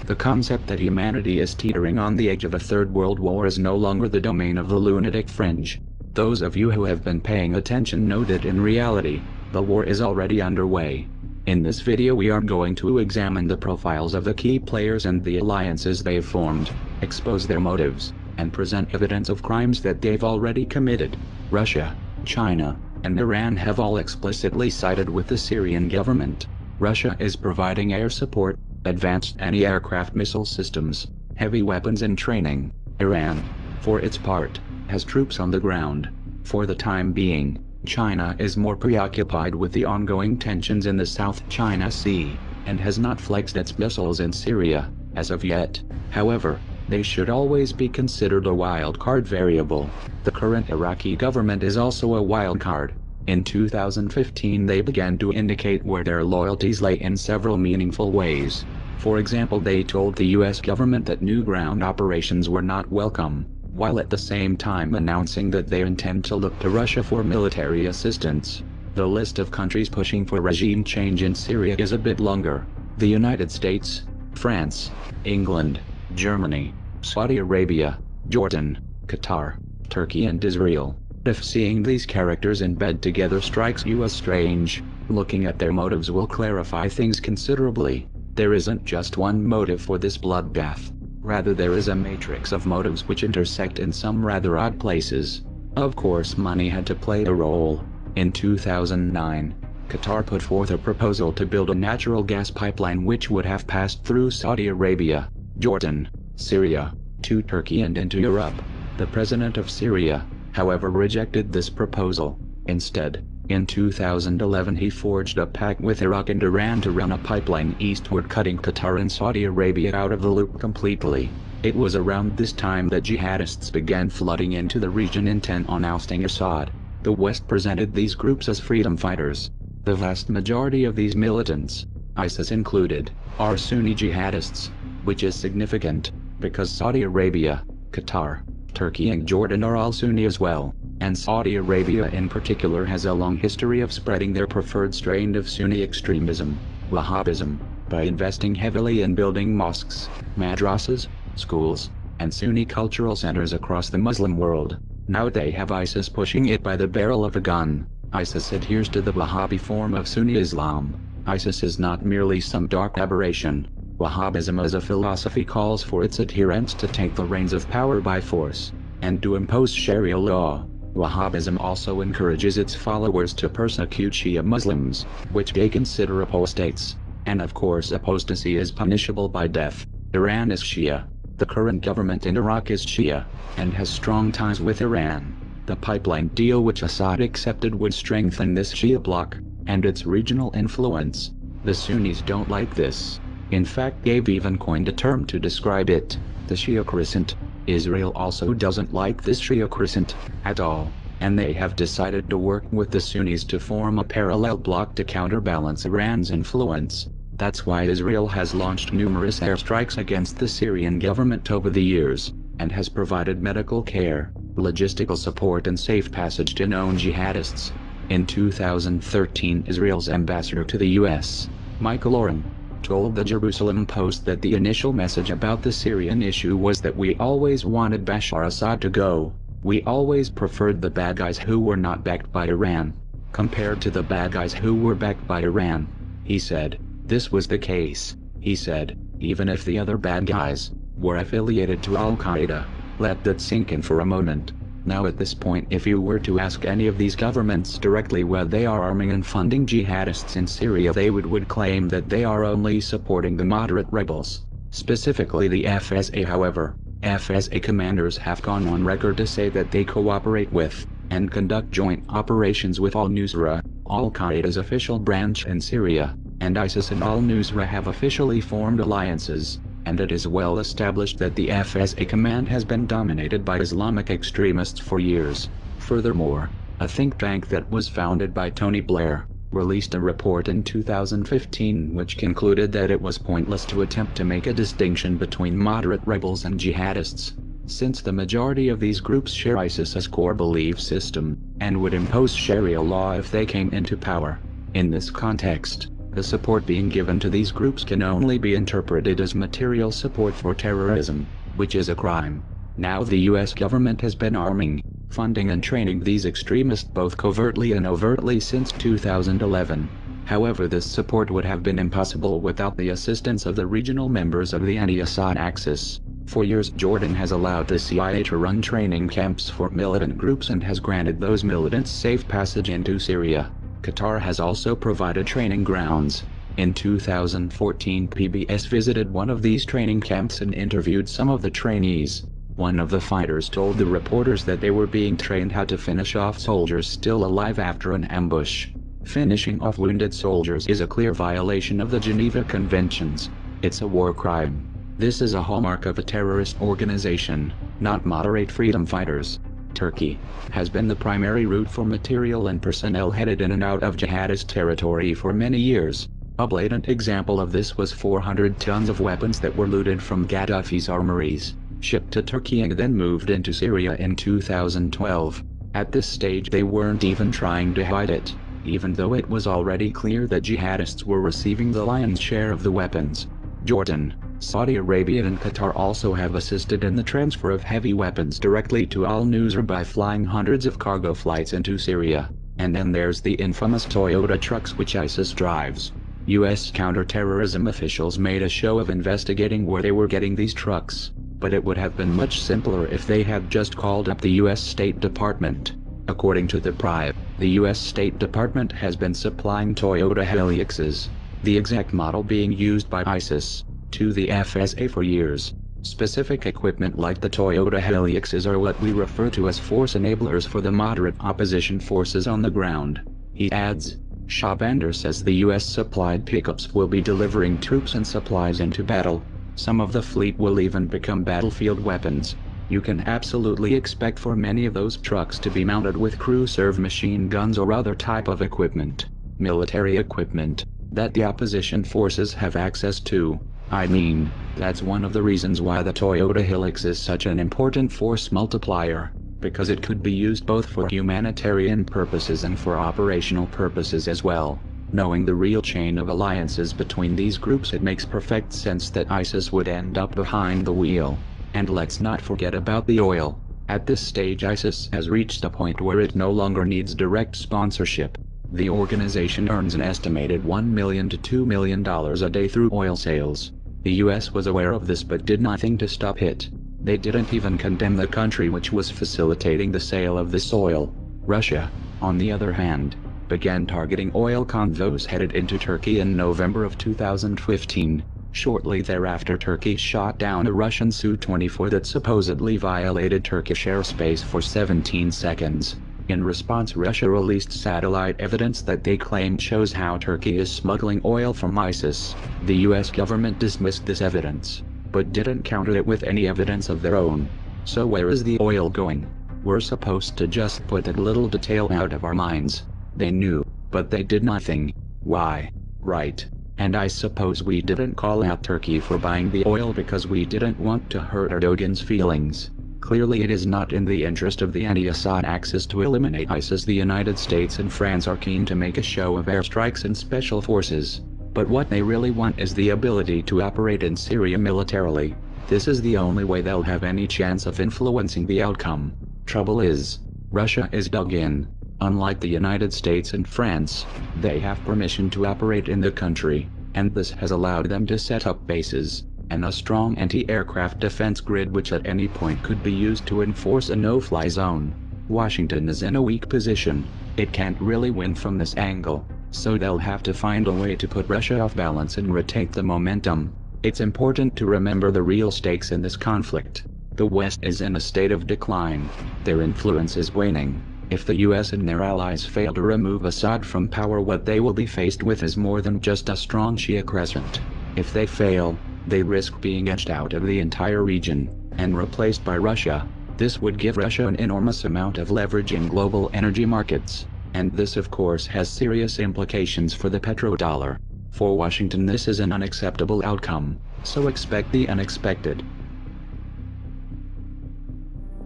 The concept that humanity is teetering on the edge of a third world war is no longer the domain of the lunatic fringe. Those of you who have been paying attention know that in reality, the war is already underway. In this video we are going to examine the profiles of the key players and the alliances they've formed, expose their motives, and present evidence of crimes that they've already committed. Russia, China, and Iran have all explicitly sided with the Syrian government. Russia is providing air support, advanced anti-aircraft missile systems, heavy weapons and training. Iran, for its part, has troops on the ground. For the time being, China is more preoccupied with the ongoing tensions in the South China Sea, and has not flexed its missiles in Syria, as of yet. However, they should always be considered a wild card variable. The current Iraqi government is also a wild card. In 2015 they began to indicate where their loyalties lay in several meaningful ways. For example, they told the US government that new ground operations were not welcome, while at the same time announcing that they intend to look to Russia for military assistance. The list of countries pushing for regime change in Syria is a bit longer. The United States, France, England, Germany, Saudi Arabia, Jordan, Qatar, Turkey and Israel. If seeing these characters in bed together strikes you as strange, looking at their motives will clarify things considerably. There isn't just one motive for this bloodbath. Rather, there is a matrix of motives which intersect in some rather odd places. Of course, money had to play a role. In 2009, Qatar put forth a proposal to build a natural gas pipeline which would have passed through Saudi Arabia, Jordan, Syria, to Turkey and into Europe. The president of Syria, however, rejected this proposal. Instead, in 2011 he forged a pact with Iraq and Iran to run a pipeline eastward, cutting Qatar and Saudi Arabia out of the loop completely. It was around this time that jihadists began flooding into the region intent on ousting Assad. The West presented these groups as freedom fighters. The vast majority of these militants, ISIS included, are Sunni jihadists, which is significant, because Saudi Arabia, Qatar, Turkey and Jordan are all Sunni as well, and Saudi Arabia in particular has a long history of spreading their preferred strain of Sunni extremism, Wahhabism, by investing heavily in building mosques, madrasas, schools, and Sunni cultural centers across the Muslim world. Now they have ISIS pushing it by the barrel of a gun. ISIS adheres to the Wahhabi form of Sunni Islam. ISIS is not merely some dark aberration. Wahhabism as a philosophy calls for its adherents to take the reins of power by force, and to impose Sharia law. Wahhabism also encourages its followers to persecute Shia Muslims, which they consider apostates. And of course apostasy is punishable by death. Iran is Shia. The current government in Iraq is Shia, and has strong ties with Iran. The pipeline deal which Assad accepted would strengthen this Shia bloc, and its regional influence. The Sunnis don't like this. In fact, they've even coined a term to describe it, the Shia crescent. Israel also doesn't like this Shia crescent at all, and they have decided to work with the Sunnis to form a parallel bloc to counterbalance Iran's influence. That's why Israel has launched numerous airstrikes against the Syrian government over the years, and has provided medical care, logistical support and safe passage to known jihadists. In 2013, Israel's ambassador to the US, Michael Oren, told the Jerusalem Post that the initial message about the Syrian issue was that we always wanted Bashar Assad to go. We always preferred the bad guys who were not backed by Iran, compared to the bad guys who were backed by Iran. He said, this was the case. He said, even if the other bad guys were affiliated to Al-Qaeda. Let that sink in for a moment. Now at this point, if you were to ask any of these governments directly why they are arming and funding jihadists in Syria, they would claim that they are only supporting the moderate rebels, specifically the FSA. However, FSA commanders have gone on record to say that they cooperate with, and conduct joint operations with al-Nusra, Al-Qaeda's official branch in Syria, and ISIS and al-Nusra have officially formed alliances. And it is well established that the FSA command has been dominated by Islamic extremists for years. Furthermore, a think tank that was founded by Tony Blair, released a report in 2015 which concluded that it was pointless to attempt to make a distinction between moderate rebels and jihadists, since the majority of these groups share ISIS's core belief system, and would impose Sharia law if they came into power. In this context, The support being given to these groups can only be interpreted as material support for terrorism, which is a crime. Now the US government has been arming, funding and training these extremists both covertly and overtly since 2011. However, this support would have been impossible without the assistance of the regional members of the anti-Assad axis. For years, Jordan has allowed the CIA to run training camps for militant groups and has granted those militants safe passage into Syria. Qatar has also provided training grounds. In 2014, PBS visited one of these training camps and interviewed some of the trainees. One of the fighters told the reporters that they were being trained how to finish off soldiers still alive after an ambush. Finishing off wounded soldiers is a clear violation of the Geneva Conventions. It's a war crime. This is a hallmark of a terrorist organization, not moderate freedom fighters. Turkey has been the primary route for material and personnel headed in and out of jihadist territory for many years. A blatant example of this was 400 tons of weapons that were looted from Gaddafi's armories, shipped to Turkey and then moved into Syria in 2012. At this stage they weren't even trying to hide it, even though it was already clear that jihadists were receiving the lion's share of the weapons. Jordan, Saudi Arabia and Qatar also have assisted in the transfer of heavy weapons directly to al-Nusra by flying hundreds of cargo flights into Syria. And then there's the infamous Toyota trucks which ISIS drives. US counterterrorism officials made a show of investigating where they were getting these trucks, but it would have been much simpler if they had just called up the US State Department. According to the Prive, the US State Department has been supplying Toyota Hiluxes, the exact model being used by ISIS, to the FSA for years. Specific equipment like the Toyota Hiluxes are what we refer to as force enablers for the moderate opposition forces on the ground. He adds, Shabander says the US supplied pickups will be delivering troops and supplies into battle. Some of the fleet will even become battlefield weapons. You can absolutely expect for many of those trucks to be mounted with crew-serve machine guns or other type of equipment, military equipment, that the opposition forces have access to. I mean, that's one of the reasons why the Toyota Hilux is such an important force multiplier, because it could be used both for humanitarian purposes and for operational purposes as well. Knowing the real chain of alliances between these groups, it makes perfect sense that ISIS would end up behind the wheel. And let's not forget about the oil. At this stage ISIS has reached a point where it no longer needs direct sponsorship. The organization earns an estimated $1 million to $2 million a day through oil sales. The US was aware of this but did nothing to stop it. They didn't even condemn the country which was facilitating the sale of this oil. Russia, on the other hand, began targeting oil convoys headed into Turkey in November of 2015. Shortly thereafter, Turkey shot down a Russian Su-24 that supposedly violated Turkish airspace for 17 seconds. In response, Russia released satellite evidence that they claimed shows how Turkey is smuggling oil from ISIS. The US government dismissed this evidence, but didn't counter it with any evidence of their own. So where is the oil going? We're supposed to just put that little detail out of our minds. They knew, but they did nothing. Why? Right. And I suppose we didn't call out Turkey for buying the oil because we didn't want to hurt Erdogan's feelings. Clearly it is not in the interest of the anti-Assad axis to eliminate ISIS. The United States and France are keen to make a show of airstrikes and special forces. But what they really want is the ability to operate in Syria militarily. This is the only way they'll have any chance of influencing the outcome. Trouble is, Russia is dug in. Unlike the United States and France, they have permission to operate in the country, and this has allowed them to set up bases, and a strong anti-aircraft defense grid which at any point could be used to enforce a no-fly zone. Washington is in a weak position. It can't really win from this angle, so they'll have to find a way to put Russia off balance and retake the momentum. It's important to remember the real stakes in this conflict. The West is in a state of decline. Their influence is waning. If the US and their allies fail to remove Assad from power, what they will be faced with is more than just a strong Shia crescent. If they fail, they risk being edged out of the entire region, and replaced by Russia. This would give Russia an enormous amount of leverage in global energy markets, and this of course has serious implications for the petrodollar. For Washington this is an unacceptable outcome, so expect the unexpected.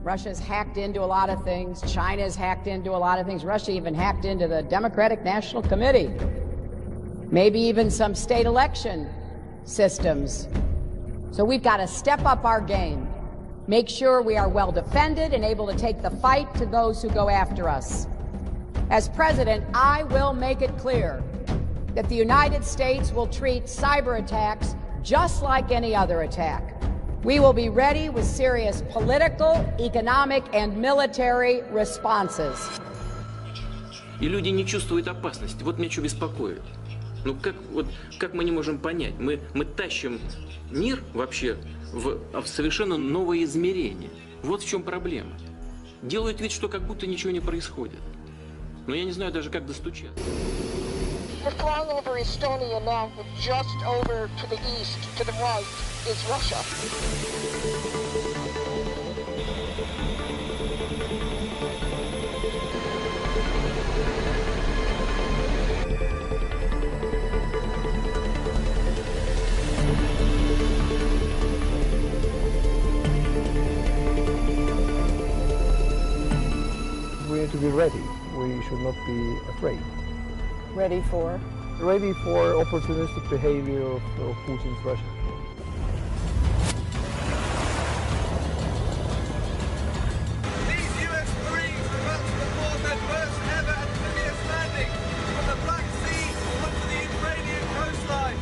Russia's hacked into a lot of things. China's hacked into a lot of things. Russia even hacked into the Democratic National Committee. maybe even some state election systems. So we've got to step up our game, make sure we are well defended and able to take the fight to those who go after us. As president, I will make it clear that the United States will treat cyber attacks just like any other attack. We will be ready with serious political, economic, and military responses. И люди не чувствуют опасности. Вот меня что беспокоит. Ну как мы не можем понять? Мы тащим мир вообще в совершенно новое измерение. Вот в чем проблема. Делают вид, что как будто ничего не происходит. Но я не знаю даже, как достучаться. We're flying over Estonia now, but just over to the east, to the right, is Russia. We need to be ready. We should not be afraid. Ready for? Ready for opportunistic behavior of Putin's Russia. These US Marines are about to perform their first ever amphibious landing from the Black Sea onto the Ukrainian coastline.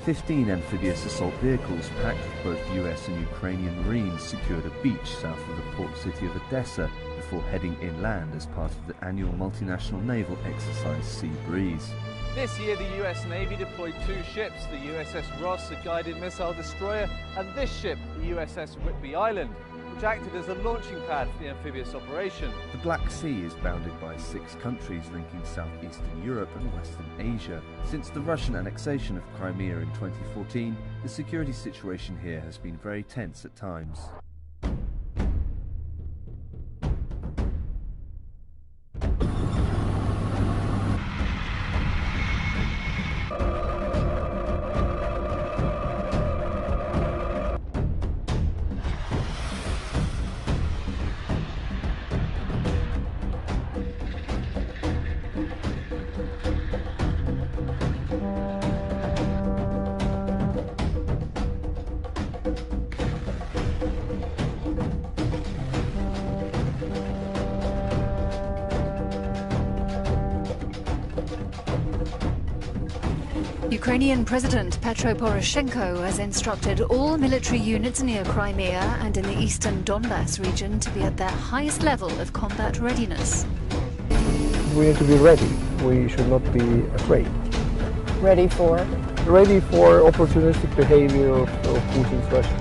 15 amphibious assault vehicles packed with both US and Ukrainian Marines secured a beach south of the port city of Odessa before heading inland as part of the annual multinational naval exercise Sea Breeze. This year the US Navy deployed 2 ships, the USS Ross, a guided missile destroyer, and this ship, the USS Whidbey Island, which acted as a launching pad for the amphibious operation. The Black Sea is bounded by 6 countries linking southeastern Europe and western Asia. Since the Russian annexation of Crimea in 2014, the security situation here has been very tense at times. Ukrainian President Petro Poroshenko has instructed all military units near Crimea and in the eastern Donbass region to be at their highest level of combat readiness. We need to be ready. We should not be afraid. Ready for? Ready for opportunistic behavior of Putin's Russia.